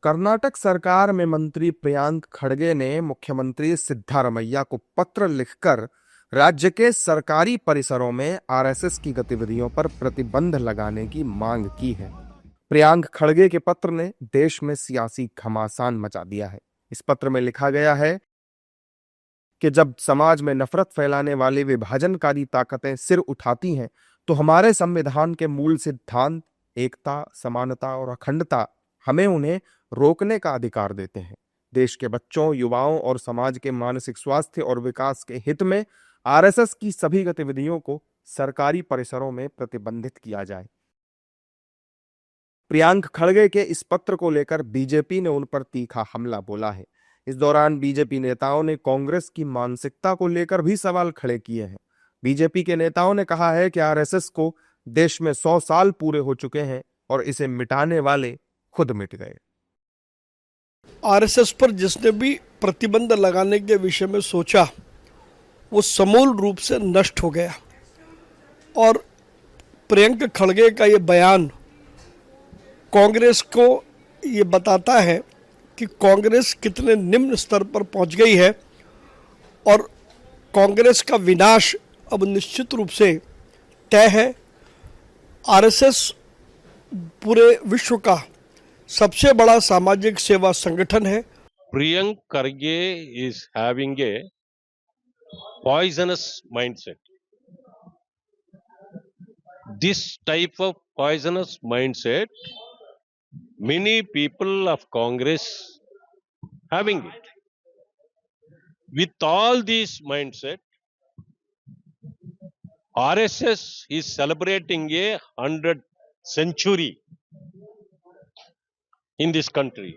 कर्नाटक सरकार में मंत्री प्रियांक खड़गे ने मुख्यमंत्री सिद्धारमैया को पत्र लिखकर राज्य के सरकारी परिसरों में आरएसएस की गतिविधियों पर प्रतिबंध लगाने की मांग की है। प्रियांक खड़गे के पत्र ने देश में सियासी घमासान मचा दिया है। इस पत्र में लिखा गया है कि जब समाज में नफरत फैलाने वाली विभाजनकारी ताकतें सिर उठाती हैं, तो हमारे संविधान के मूल सिद्धांत एकता, समानता और अखंडता हमें उन्हें रोकने का अधिकार देते हैं। देश के बच्चों, युवाओं और समाज के मानसिक स्वास्थ्य और विकास के हित में आरएसएस की सभी गतिविधियों को सरकारी परिसरों में प्रतिबंधित किया जाए। प्रियांक खड़गे के इस पत्र को लेकर बीजेपी ने उन पर तीखा हमला बोला है। इस दौरान बीजेपी नेताओं ने कांग्रेस की मानसिकता को लेकर भी सवाल खड़े किए हैं। बीजेपी के नेताओं ने कहा है कि आरएसएस को देश में 100 साल पूरे हो चुके हैं और इसे मिटाने वाले खुद मिट गए। आरएसएस पर जिसने भी प्रतिबंध लगाने के विषय में सोचा वो समूल रूप से नष्ट हो गया। और प्रियंक खड़गे का ये बयान कांग्रेस को ये बताता है कि कांग्रेस कितने निम्न स्तर पर पहुंच गई है और कांग्रेस का विनाश अब निश्चित रूप से तय है। आरएसएस पूरे विश्व का सबसे बड़ा सामाजिक सेवा संगठन है। Priyank Kharge is having a poisonous mindset. This type of poisonous mindset, many people of Congress having it. With all this mindset, RSS is celebrating a 100th century in this country.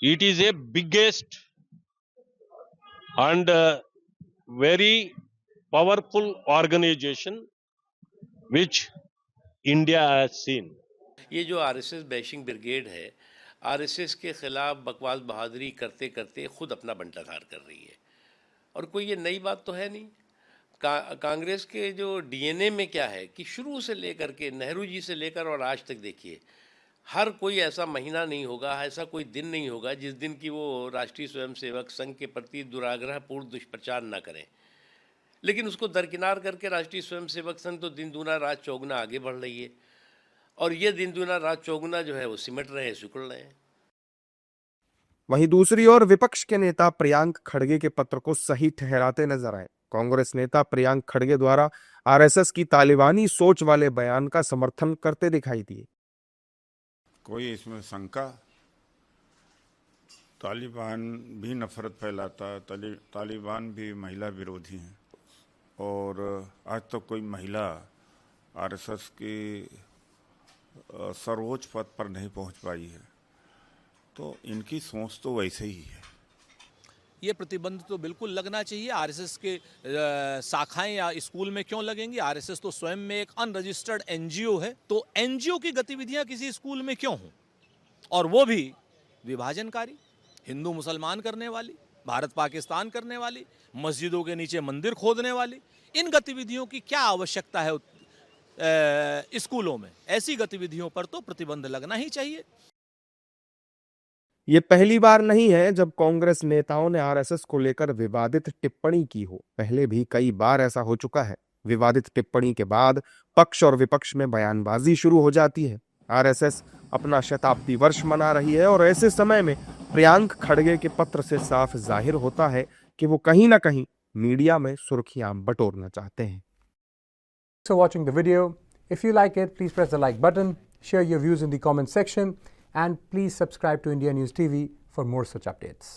It is a biggest and very powerful organization which India has seen. ये जो RSS bashing brigade है, RSS के खिलाफ बकवास बहादुरी करते करते खुद अपना बंटाधार कर रही है। और कोई ये नई बात तो है नहीं। कांग्रेस के जो डीएनए में क्या है कि शुरू से लेकर के नेहरू जी से लेकर और आज तक देखिए, हर कोई ऐसा महीना नहीं होगा, ऐसा कोई दिन नहीं होगा जिस दिन की वो राष्ट्रीय स्वयंसेवक संघ के प्रति दुराग्रहपूर्ण दुष्प्रचार ना करें। लेकिन उसको दरकिनार करके राष्ट्रीय स्वयंसेवक संघ तो दिन दूना रात चौगुना आगे बढ़ रही है और ये दिन दूना रात चौगुना जो है वो सिमट रहे हैं, सिकुड़ रहे हैं। वहीं दूसरी ओर विपक्ष के नेता प्रियांक खड़गे के पत्र को सही ठहराते नजर आए। कांग्रेस नेता प्रियांक खड़गे द्वारा आरएसएस की तालिबानी सोच वाले बयान का समर्थन करते दिखाई दिए। कोई इसमें शंका? तालिबान भी नफरत फैलाता है, तालिबान भी महिला विरोधी हैं और आज तक कोई महिला आरएसएस की सर्वोच्च पद पर नहीं पहुंच पाई है, तो इनकी सोच तो वैसे ही है। ये प्रतिबंध तो बिल्कुल लगना चाहिए। आरएसएस के शाखाएं या स्कूल में क्यों लगेंगी? आरएसएस तो स्वयं में एक अनरजिस्टर्ड एनजीओ है, तो एनजीओ की गतिविधियां किसी स्कूल में क्यों हों? और वो भी विभाजनकारी, हिंदू मुसलमान करने वाली, भारत पाकिस्तान करने वाली, मस्जिदों के नीचे मंदिर खोदने वाली। इन गतिविधियों की क्या आवश्यकता है स्कूलों में? ऐसी गतिविधियों पर तो प्रतिबंध लगना ही चाहिए। ये पहली बार नहीं है जब कांग्रेस नेताओं ने आरएसएस को लेकर विवादित टिप्पणी की हो। पहले भी कई बार ऐसा हो चुका है। विवादित टिप्पणी के बाद पक्ष और विपक्ष में बयानबाजी शुरू हो जाती है। आरएसएस अपना शताब्दी वर्ष मना रही है और ऐसे समय में प्रियांक खड़गे के पत्र से साफ जाहिर होता है कि वो कहीं ना कहीं मीडिया में सुर्खियां बटोरना चाहते हैं। So watching the video. If you like it, please press the like button, share your views in the comment section, and please subscribe to India News TV for more such updates.